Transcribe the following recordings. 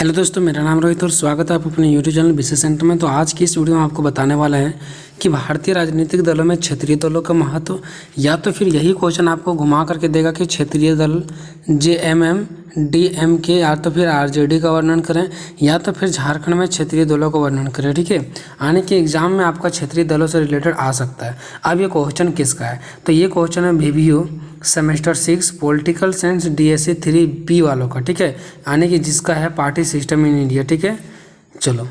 Hello दोस्तों, मेरा नाम रोहित और स्वागत है आप अपने यूट्यूब चैनल बिजनेस सेंटर में। तो आज की इस वीडियो में आपको बताने वाला है कि भारतीय राजनीतिक दलों में क्षेत्रीय दलों का महत्व, या तो फिर यही क्वेश्चन आपको घुमा करके देगा कि क्षेत्रीय दल जेएमएम, डीएमके या तो फिर आरजेडी का वर्णन करें, या तो फिर झारखंड में क्षेत्रीय दलों का वर्णन करें। ठीक है, आने के एग्जाम में आपका क्षेत्रीय दलों से रिलेटेड आ सकता है। अब ये क्वेश्चन किसका है, तो ये क्वेश्चन है VBU semester 6 political science DSC 3B वालों का। ठीक है, यानी कि जिसका है पार्टी सिस्टम इन इंडिया। ठीक है, चलो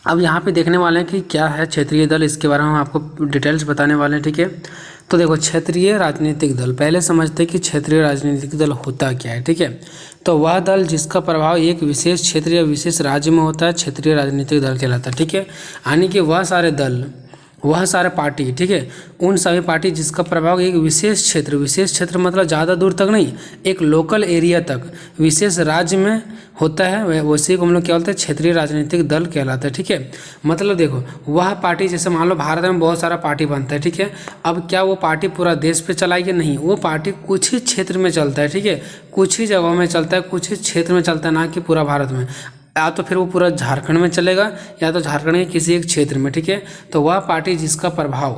अब यहाँ पे देखने वाले हैं कि क्या है क्षेत्रीय दल, इसके बारे में हम आपको डिटेल्स बताने वाले हैं। ठीक है, तो देखो क्षेत्रीय राजनीतिक दल, पहले समझते हैं कि क्षेत्रीय राजनीतिक दल होता क्या है। ठीक है, तो वह दल जिसका प्रभाव एक विशेष क्षेत्र या विशेष राज्य में होता है क्षेत्रीय राजनीतिक दल कहलाता है। ठीक है, यानी कि वह सारे दल, वह सारे पार्टी, ठीक है, उन सभी पार्टी जिसका प्रभाव एक विशेष क्षेत्र मतलब ज़्यादा दूर तक नहीं, एक लोकल एरिया तक, विशेष राज्य में होता है, वैसे को हम लोग क्या बोलते हैं, क्षेत्रीय राजनीतिक दल कहलाता है। ठीक है, मतलब देखो वह पार्टी, जैसे मान लो भारत में बहुत सारा पार्टी बनता है। ठीक है, अब क्या वो पार्टी पूरा देश पे चलाएगी? नहीं, वो पार्टी कुछ ही क्षेत्र में चलता है। ठीक है, कुछ ही जगहों में चलता है, कुछ ही क्षेत्र में चलता है, ना कि पूरा भारत में। या तो फिर वो पूरा झारखंड में चलेगा, या तो झारखंड के किसी एक क्षेत्र में। ठीक है, तो वह पार्टी जिसका प्रभाव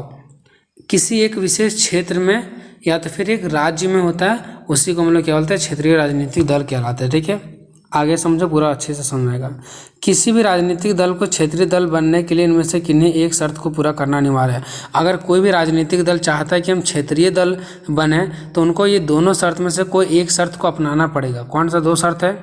किसी एक विशेष क्षेत्र में या तो फिर एक राज्य में होता है, उसी को हम लोग क्या बोलते हैं, क्षेत्रीय राजनीतिक दल कहलाते हैं। ठीक है, आगे समझो, पूरा अच्छे से समझ आएगा। किसी भी राजनीतिक दल को क्षेत्रीय दल बनने के लिए इनमें से किन्हीं एक शर्त को पूरा करना अनिवार्य है। अगर कोई भी राजनीतिक दल चाहता है कि हम क्षेत्रीय दल बने, तो उनको ये दोनों शर्त में से कोई एक शर्त को अपनाना पड़ेगा। कौन सा दो शर्त है?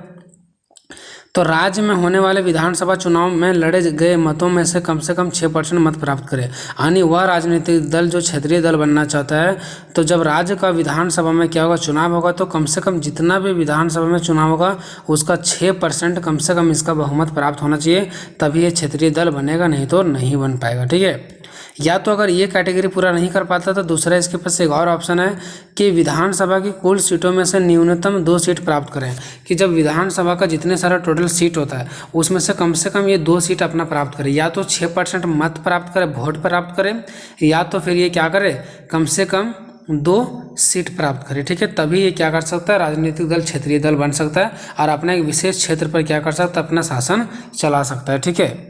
तो राज्य में होने वाले विधानसभा चुनाव में लड़े गए मतों में से कम 6% मत प्राप्त करे। यानी वह राजनीतिक दल जो क्षेत्रीय दल बनना चाहता है, तो जब राज्य का विधानसभा में क्या होगा, चुनाव होगा, तो कम से कम जितना भी विधानसभा में चुनाव होगा उसका 6% कम से कम इसका बहुमत प्राप्त होना चाहिए, तभी ये क्षेत्रीय दल बनेगा, नहीं तो नहीं बन पाएगा। ठीक है, या तो अगर ये कैटेगरी पूरा नहीं कर पाता तो दूसरा इसके पास एक और ऑप्शन है कि विधानसभा की कुल सीटों में से न्यूनतम 2 सीट प्राप्त करें। कि जब विधानसभा का जितने सारा टोटल सीट होता है उसमें से कम ये 2 सीट अपना प्राप्त करें, या तो 6% मत प्राप्त करे, वोट प्राप्त करें, या तो फिर ये क्या करे, कम से कम 2 सीट प्राप्त करे। ठीक है, तभी ये क्या कर सकता है, राजनीतिक दल क्षेत्रीय दल बन सकता है और अपने एक विशेष क्षेत्र पर क्या कर सकता है, अपना शासन चला सकता है। ठीक है,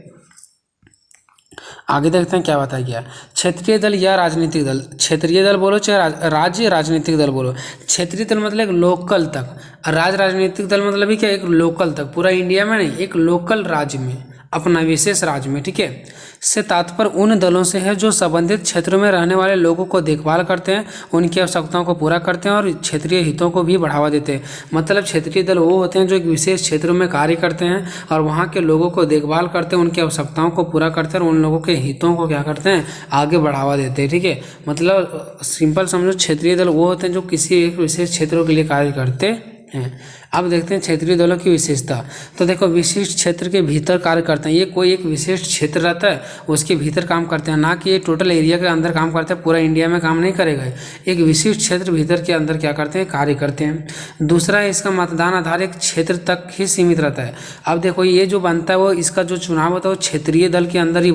आगे देखते हैं क्या बताया गया। क्षेत्रीय दल या राजनीतिक दल, क्षेत्रीय दल बोलो चाहे राज्य राजनीतिक दल बोलो। क्षेत्रीय दल मतलब एक लोकल तक, राज्य राजनीतिक दल मतलब भी क्या, एक लोकल तक, पूरा इंडिया में नहीं, एक लोकल राज्य में, अपना विशेष राज्य में। ठीक है, से तात्पर्य उन दलों से है जो संबंधित क्षेत्रों में रहने वाले लोगों को देखभाल करते हैं, उनकी आवश्यकताओं को पूरा करते हैं और क्षेत्रीय हितों को भी बढ़ावा देते हैं। मतलब क्षेत्रीय दल वो होते हैं जो एक विशेष क्षेत्रों में कार्य करते हैं और वहाँ के लोगों को देखभाल करते हैं, उनकी आवश्यकताओं को पूरा करते हैं और उन लोगों के हितों को क्या करते हैं, आगे बढ़ावा देते हैं। ठीक है, मतलब सिंपल समझो, क्षेत्रीय दल वो होते हैं जो किसी एक विशेष क्षेत्रों के लिए कार्य करते हैं। अब देखते हैं क्षेत्रीय दलों की विशेषता। तो देखो, विशिष्ट क्षेत्र के भीतर कार्य करते हैं। ये कोई एक विशेष क्षेत्र रहता है, उसके भीतर काम करते हैं, ना कि ये टोटल एरिया के अंदर काम करते हैं, पूरा इंडिया में काम नहीं करेगा। एक विशिष्ट क्षेत्र भीतर के अंदर क्या करते हैं, कार्य करते हैं। दूसरा है इसका मतदान आधार एक क्षेत्र तक ही सीमित रहता है। अब देखो, ये जो बनता है वो इसका जो चुनाव होता है वो क्षेत्रीय दल के अंदर ही,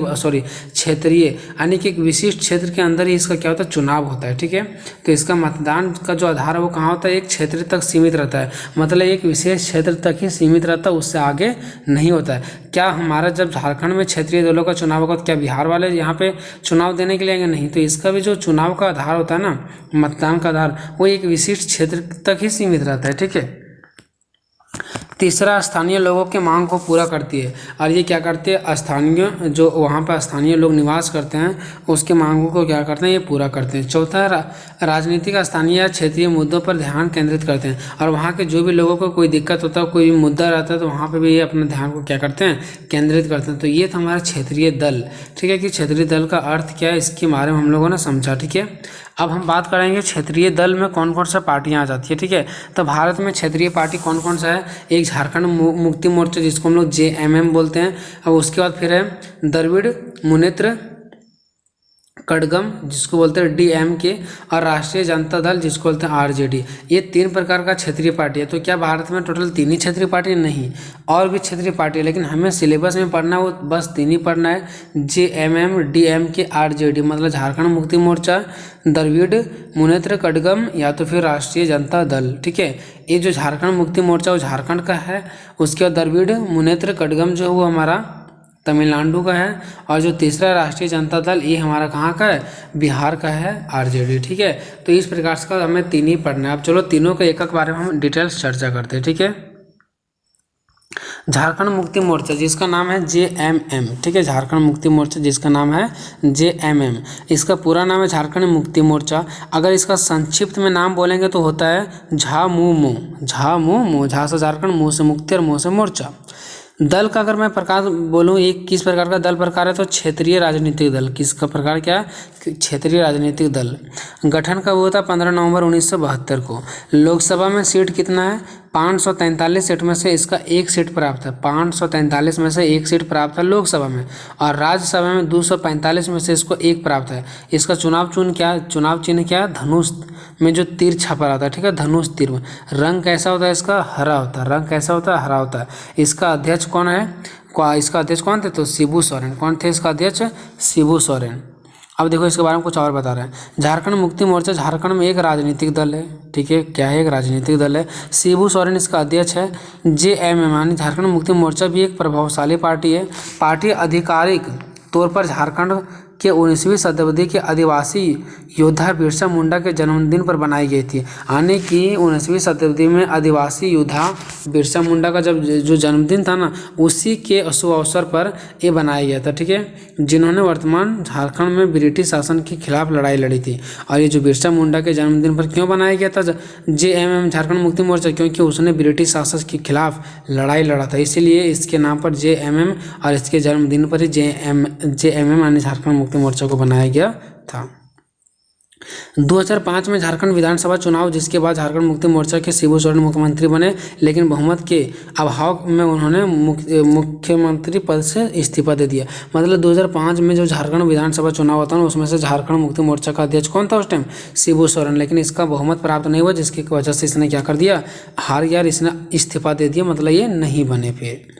क्षेत्रीय यानी कि एक विशिष्ट क्षेत्र के अंदर ही इसका क्या होता है, चुनाव होता है। ठीक है, तो इसका मतदान का जो आधार है वो कहाँ होता है, एक क्षेत्र तक सीमित रहता है, मतलब एक विशेष क्षेत्र तक ही सीमित रहता है, उससे आगे नहीं होता है। क्या हमारा जब झारखंड में क्षेत्रीय दलों का चुनाव होगा तो क्या बिहार वाले यहाँ पे चुनाव देने के लिए आएंगे? नहीं, तो इसका भी जो चुनाव का आधार होता है ना, मतदान का आधार, वो एक विशिष्ट क्षेत्र तक ही सीमित रहता है। ठीक है, तीसरा स्थानीय लोगों के मांग को पूरा करती है, और ये क्या करती है, स्थानीय जो वहाँ पर स्थानीय लोग निवास करते हैं उसके मांगों को क्या करते हैं, ये पूरा करते हैं। चौथा, राजनीतिक स्थानीय या क्षेत्रीय मुद्दों पर ध्यान केंद्रित करते हैं, और वहाँ के जो भी लोगों को कोई दिक्कत होता है, कोई भी मुद्दा रहता है, तो वहाँ पर भी ये अपना ध्यान को क्या करते हैं, केंद्रित करते हैं। तो ये था हमारा क्षेत्रीय दल। ठीक है, कि क्षेत्रीय दल का अर्थ क्या है, इसके बारे में हम लोगों ने समझा। ठीक है, अब हम बात करेंगे क्षेत्रीय दल में कौन कौन सा पार्टियां आ जाती है। ठीक है, तो भारत में क्षेत्रीय पार्टी कौन कौन सा है, एक झारखंड मुक्ति मोर्चा जिसको हम लोग JMM बोलते हैं, और उसके बाद फिर है द्रविड़ मुनेत्र कड़गम जिसको बोलते हैं डीएमके और राष्ट्रीय जनता दल जिसको बोलते हैं आरजेडी। ये 3 प्रकार का क्षेत्रीय पार्टी है। तो क्या भारत में टोटल 3 ही क्षेत्रीय पार्टी? नहीं, और भी क्षेत्रीय पार्टी है, लेकिन हमें सिलेबस में पढ़ना है वो बस 3 ही पढ़ना है, जेएमएम, डीएमके, आरजेडी, मतलब झारखंड मुक्ति मोर्चा, द्रविड़ मुनेत्र कड़गम या तो फिर राष्ट्रीय जनता दल। ठीक है, ये जो झारखंड मुक्ति मोर्चा वो झारखंड का है, उसके बाद द्रविड़ मुनेत्र कड़गम जो वो हमारा तमिलनाडु का है, और जो तीसरा राष्ट्रीय जनता दल ये हमारा कहाँ का है? बिहार का है, आरजेडी। ठीक है, तो इस प्रकार से हमें 3 ही पढ़ना है। अब चलो तीनों के एक बारे में हम डिटेल्स चर्चा करते हैं। ठीक है, झारखंड मुक्ति मोर्चा जिसका नाम है जेएमएम। ठीक है, झारखंड मुक्ति मोर्चा जिसका नाम है जेएमएम, इसका पूरा नाम है झारखंड मुक्ति मोर्चा। अगर इसका संक्षिप्त में नाम बोलेंगे तो होता है झामुमो। झामुमो, झा से झारखंड, मु से मुक्ति और मो से मोर्चा। दल का अगर मैं प्रकार बोलूँ एक किस प्रकार का दल प्रकार है तो क्षेत्रीय राजनीतिक दल। किसका प्रकार क्या है? क्षेत्रीय राजनीतिक दल। गठन कब हुआ था? 15 नवंबर 1972 को। लोकसभा में सीट कितना है? 543 सीट में से इसका 1 सीट प्राप्त है। 543 में से 1 सीट प्राप्त है लोकसभा में, और राज्यसभा में 245 में से इसको 1 प्राप्त है। इसका चुनाव चिन्ह क्या है? धनुष में जो तीर छपा रहता है। ठीक है, धनुष तीर में। रंग कैसा होता है इसका? हरा होता है। रंग कैसा होता है? हरा होता है। इसका अध्यक्ष कौन है? इसका अध्यक्ष कौन थे? तो शिबू सोरेन। कौन थे इसका अध्यक्ष? शिबू सोरेन। अब देखो इसके बारे में कुछ और बता रहे हैं। झारखंड मुक्ति मोर्चा झारखंड में एक राजनीतिक दल है। ठीक है, क्या है? एक राजनीतिक दल है। शिबू सोरेन इसका अध्यक्ष है। जेएमएम यानी झारखंड मुक्ति मोर्चा भी एक प्रभावशाली पार्टी है। पार्टी आधिकारिक तौर पर झारखंड के 19वीं शताब्दी के आदिवासी योद्धा बिरसा मुंडा के जन्मदिन पर बनाई गई थी। यानी कि 19वीं शताब्दी में आदिवासी योद्धा बिरसा मुंडा का जो जन्मदिन था ना, उसी के शुभ अवसर पर ये बनाया गया था। ठीक है, जिन्होंने वर्तमान झारखंड में ब्रिटिश शासन के खिलाफ लड़ाई लड़ी थी। और ये जो बिरसा मुंडा के जन्मदिन पर क्यों बनाया गया था जेएमएम झारखंड मुक्ति मोर्चा? क्योंकि उसने ब्रिटिश शासन के खिलाफ लड़ाई लड़ा था, इसीलिए इसके नाम पर जेएमएम और इसके जन्मदिन पर ही जेएमएम यानी झारखंड मुक्ति मोर्चा को बनाया गया था। 2005 में झारखंड विधानसभा चुनाव, जिसके बाद झारखंड मुक्ति मोर्चा के शिबू सोरेन मुख्यमंत्री बने, लेकिन बहुमत के अभाव में उन्होंने मुख्यमंत्री पद से इस्तीफा दे दिया। मतलब 2005 में जो झारखंड विधानसभा चुनाव होता है ना, उसमें से झारखंड मुक्ति मोर्चा का अध्यक्ष कौन था उस टाइम? शिबू सोरेन। लेकिन इसका बहुमत प्राप्त नहीं हुआ, जिसकी वजह से इसने क्या कर दिया? हार गया, इसने इस्तीफा दे दिया, मतलब ये नहीं बने फिर।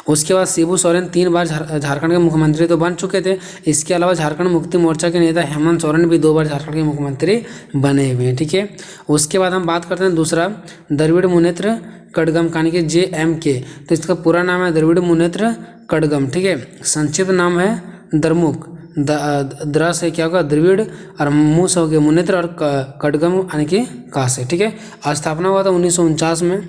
उसके बाद शिबू सोरेन 3 बार झारखंड के मुख्यमंत्री तो बन चुके थे। इसके अलावा झारखंड मुक्ति मोर्चा के नेता हेमंत सोरेन भी 2 बार झारखंड के मुख्यमंत्री बने हुए हैं। ठीक है, उसके बाद हम बात करते हैं दूसरा द्रविड़ मुनेत्र कड़गम यानी कि जेएमके। तो इसका पूरा नाम है द्रविड़ मुनेत्र कड़गम। ठीक है, संक्षिप्त नाम है द्रमुक। द्र से क्या होगा? द्रविड़, और मु से हो गया मुनेत्र, और कड़गम यानी कि का से। ठीक है, स्थापना हुआ था 1949 में।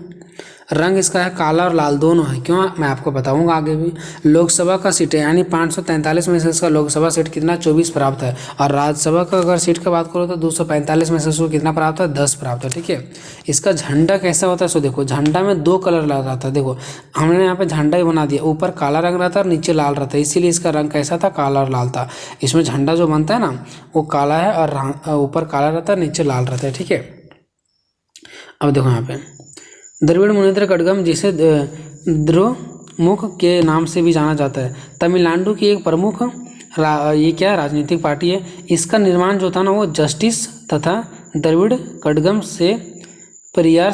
रंग इसका है काला और लाल दोनों है। क्यों? मैं आपको बताऊंगा आगे भी। लोकसभा का सीट है यानी 543 में से इसका लोकसभा सीट कितना? 24 प्राप्त है। और राज्यसभा का अगर सीट की बात करो तो 245 में से इसको कितना प्राप्त है? 10 प्राप्त है। ठीक है, इसका झंडा कैसा होता है? सो देखो, झंडा में 2 कलर लगा रहता है। देखो हमने यहाँ पे झंडा ही बना दिया, ऊपर काला रंग रहता है और नीचे लाल रहता है, इसीलिए इसका रंग कैसा था? काला और लाल था। इसमें झंडा जो बनता है ना, वो काला है और ऊपर काला रहता है, नीचे लाल रहता है। ठीक है, अब देखो यहाँ पे द्रविड़ मुनेत्र कड़गम, जिसे द्रमुक के नाम से भी जाना जाता है, तमिलनाडु की एक प्रमुख ये क्या राजनीतिक पार्टी है। इसका निर्माण जो था ना, वो जस्टिस तथा द्रविड़ कड़गम से परिवार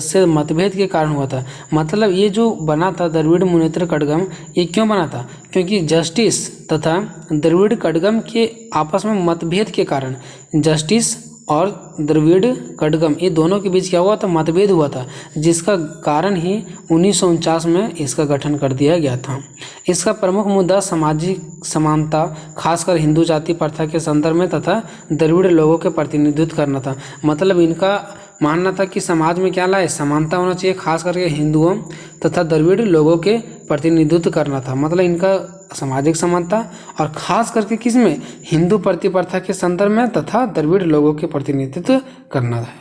से मतभेद के कारण हुआ था। मतलब ये जो बना था द्रविड़ मुनेत्र कड़गम, ये क्यों बना था? क्योंकि जस्टिस तथा द्रविड़ कड़गम के आपस में मतभेद के कारण, जस्टिस और द्रविड़ कड़गम ये दोनों के बीच क्या हुआ था? मतभेद हुआ था, जिसका कारण ही 1949 में इसका गठन कर दिया गया था। इसका प्रमुख मुद्दा सामाजिक समानता, खासकर हिंदू जाति प्रथा के संदर्भ में तथा द्रविड़ लोगों के प्रतिनिधित्व करना था। मतलब इनका मानना था कि समाज में क्या लाए? समानता होना चाहिए, खास करके हिंदुओं तथा द्रविड़ लोगों के प्रतिनिधित्व करना था। मतलब इनका सामाजिक समानता और खास करके किस में? हिंदू प्रथा के संदर्भ में तथा द्रविड़ लोगों के प्रतिनिधित्व करना था।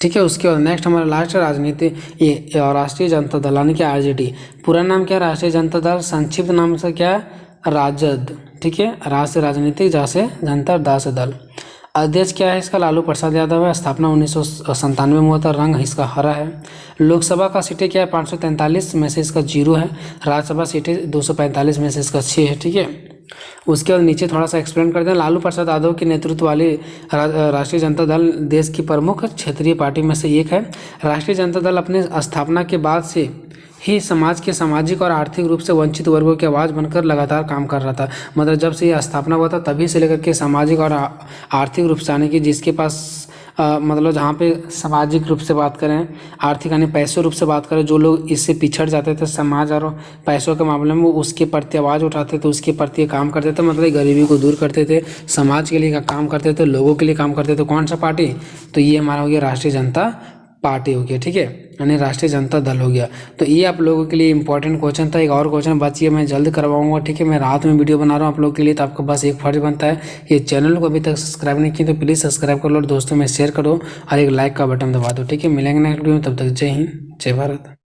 ठीक है, उसके बाद नेक्स्ट हमारा लास्ट राजनीति ये राष्ट्रीय जनता दल यानी कि आरजेडी। पूरा नाम क्या है? राष्ट्रीय जनता दल। संक्षिप्त नाम से क्या है? राजद। ठीक है, राष्ट्रीय राजनीतिक, जा से जनता, दा से दल। अध्यक्ष क्या है इसका? लालू प्रसाद यादव है। स्थापना 1997 में हुआ था। रंग इसका हरा है। लोकसभा का सीटें क्या है? 543 में से इसका 0 है। राज्यसभा सीटें 245 में से इसका 6 है। ठीक है, उसके बाद नीचे थोड़ा सा एक्सप्लेन करते हैं। लालू प्रसाद यादव के नेतृत्व वाली राष्ट्रीय जनता दल देश की प्रमुख क्षेत्रीय पार्टी में से एक है। राष्ट्रीय जनता दल अपने स्थापना के बाद से ही समाज के सामाजिक और आर्थिक रूप से वंचित वर्गों की आवाज़ बनकर लगातार काम कर रहा था। मतलब जब से ये स्थापना हुआ था तभी से लेकर के सामाजिक और आर्थिक रूप से, यानी कि जिसके पास मतलब जहाँ पे सामाजिक रूप से बात करें, आर्थिक यानी पैसों रूप से बात करें, जो लोग इससे पिछड़ जाते थे समाज और पैसों के मामले में, वो उसके प्रति आवाज़ उठाते थे, उसके प्रति काम करते थे, मतलब गरीबी को दूर करते थे, समाज के लिए काम करते थे, लोगों के लिए काम करते थे। कौन सा पार्टी? तो ये हमारा हो गया राष्ट्रीय जनता पार्टी हो गया, ठीक है, यानी राष्ट्रीय जनता दल हो गया। तो ये आप लोगों के लिए इंपॉर्टेंट क्वेश्चन था। एक और क्वेश्चन बचिए, मैं जल्द करवाऊंगा, ठीक है। मैं रात में वीडियो बना रहा हूँ आप लोगों के लिए, तो आपका बस एक फर्ज बनता है, ये चैनल को अभी तक सब्सक्राइब नहीं किया तो प्लीज़ सब्सक्राइब कर लो और दोस्तों में शेयर करो और एक लाइक का बटन दबा दो, ठीक है। मिलेंगे नेक्स्ट वीडियो में, तब तक जय हिंद जय भारत।